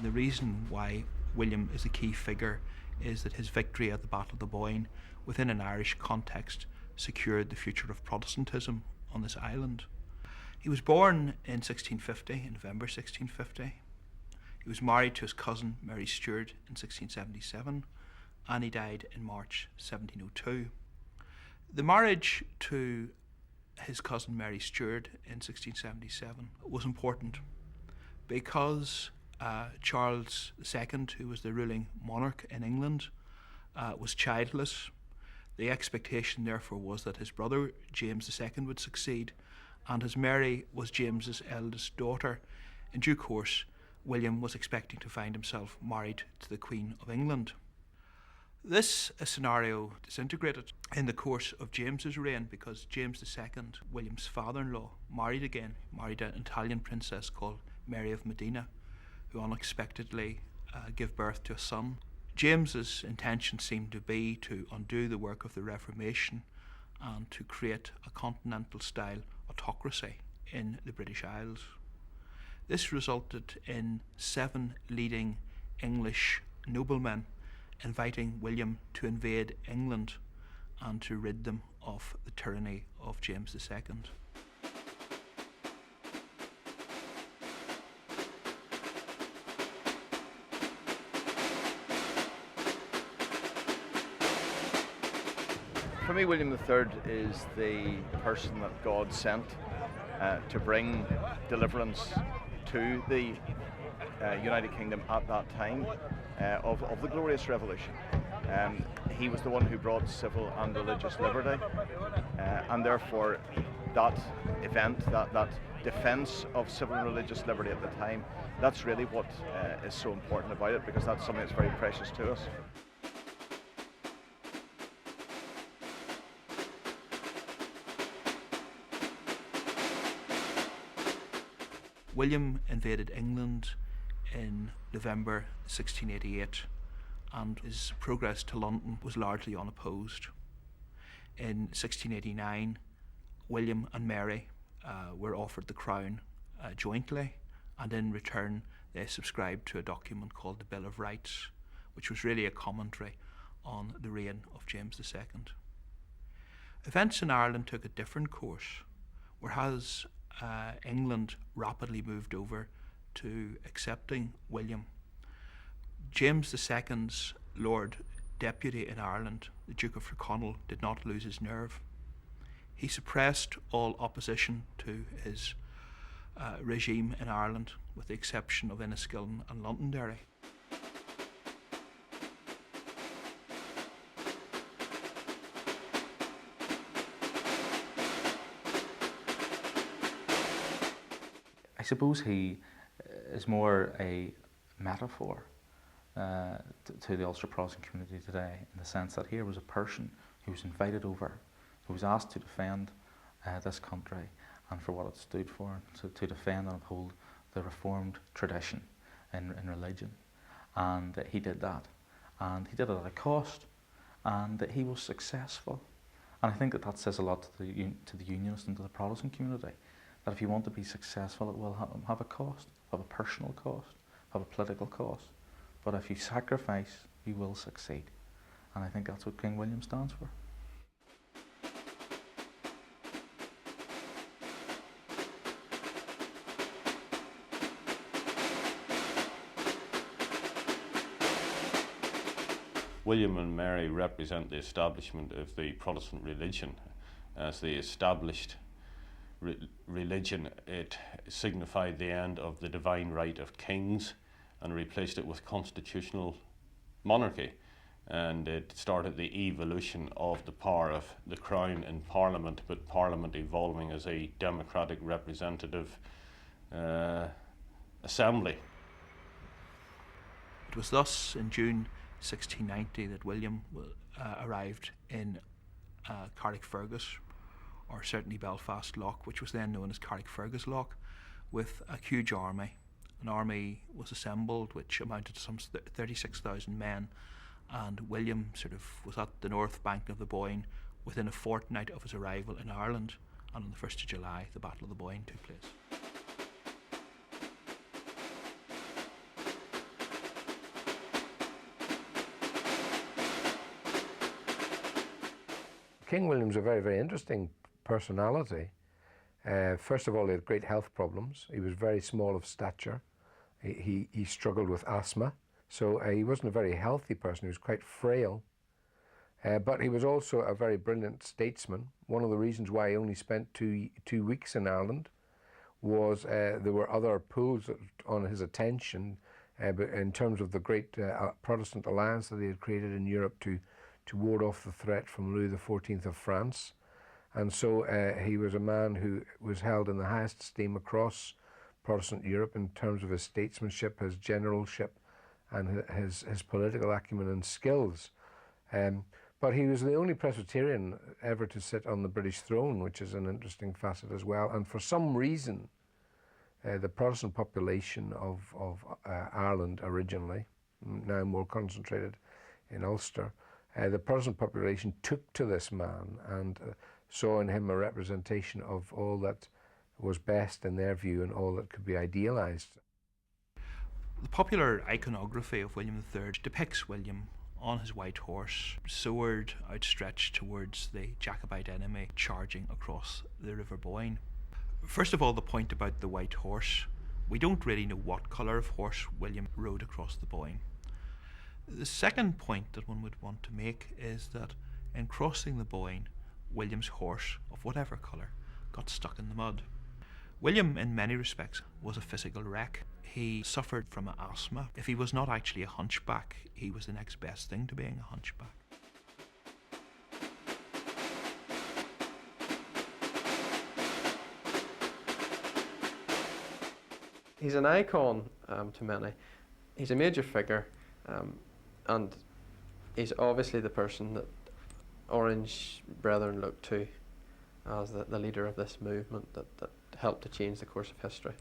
And the reason why William is a key figure is that his victory at the Battle of the Boyne, within an Irish context, secured the future of Protestantism on this island. He was born in 1650, in November 1650. He was married to his cousin Mary Stuart in 1677, and he died in March 1702. The marriage to his cousin Mary Stuart in 1677 was important because Charles II, who was the ruling monarch in England, was childless. The expectation therefore was that his brother James II would succeed, and as Mary was James's eldest daughter, in due course William was expecting to find himself married to the Queen of England. This scenario disintegrated in the course of James's reign because James II, William's father-in-law, married an Italian princess called Mary of Modena, who unexpectedly gave birth to a son. James's intention seemed to be to undo the work of the Reformation and to create a continental-style autocracy in the British Isles. This resulted in 7 leading English noblemen inviting William to invade England and to rid them of the tyranny of James II. For me, William III is the person that God sent to bring deliverance to the United Kingdom at that time of the Glorious Revolution. He was the one who brought civil and religious liberty, and therefore that event, that defence of civil and religious liberty at the time, that's really what is so important about it, because that's something that's very precious to us. William invaded England in November 1688, and his progress to London was largely unopposed. In 1689, William and Mary were offered the crown jointly, and in return they subscribed to a document called the Bill of Rights, which was really a commentary on the reign of James II. Events in Ireland took a different course, whereas England rapidly moved over to accepting William. James II's Lord Deputy in Ireland, the Duke of Tyrconnell, did not lose his nerve. He suppressed all opposition to his regime in Ireland, with the exception of Enniskillen and Londonderry. I suppose he is more a metaphor to the Ulster Protestant community today, in the sense that here was a person who was invited over, who was asked to defend this country and for what it stood for, to defend and uphold the Reformed tradition in religion. And he did that. And he did it at a cost, and that he was successful. And I think that says a lot to the Unionist and to the Protestant community, that if you want to be successful, it will have a cost, have a personal cost, have a political cost. But if you sacrifice, you will succeed. And I think that's what King William stands for. William and Mary represent the establishment of the Protestant religion. As the established religion, it signified the end of the divine right of kings and replaced it with constitutional monarchy. And it started the evolution of the power of the Crown in Parliament, but Parliament evolving as a democratic representative assembly. It was thus in June 1690 that William arrived in Carrickfergus, or certainly Belfast Lough, which was then known as Carrickfergus Lough, with a huge army. An army was assembled which amounted to some 36,000 men, and William was at the north bank of the Boyne within a fortnight of his arrival in Ireland, and on the 1st of July the Battle of the Boyne took place. King William's a very, very interesting personality. First of all, he had great health problems. He was very small of stature. He struggled with asthma, so he wasn't a very healthy person. He was quite frail. But he was also a very brilliant statesman. One of the reasons why he only spent two weeks in Ireland was there were other pulls on his attention but in terms of the great Protestant alliance that he had created in Europe to ward off the threat from Louis XIV of France. And so he was a man who was held in the highest esteem across Protestant Europe in terms of his statesmanship, his generalship, and his political acumen and skills. But he was the only Presbyterian ever to sit on the British throne, which is an interesting facet as well. And for some reason, the Protestant population of Ireland originally, now more concentrated in Ulster, the Protestant population took to this man and saw in him a representation of all that was best in their view and all that could be idealised. The popular iconography of William III depicts William on his white horse, sword outstretched towards the Jacobite enemy charging across the River Boyne. First of all, the point about the white horse. We don't really know what colour of horse William rode across the Boyne. The second point that one would want to make is that in crossing the Boyne, William's horse, of whatever colour, got stuck in the mud. William, in many respects, was a physical wreck. He suffered from asthma. If he was not actually a hunchback, he was the next best thing to being a hunchback. He's an icon to many. He's a major figure, and he's obviously the person that Orange Brethren looked to as the leader of this movement that helped to change the course of history.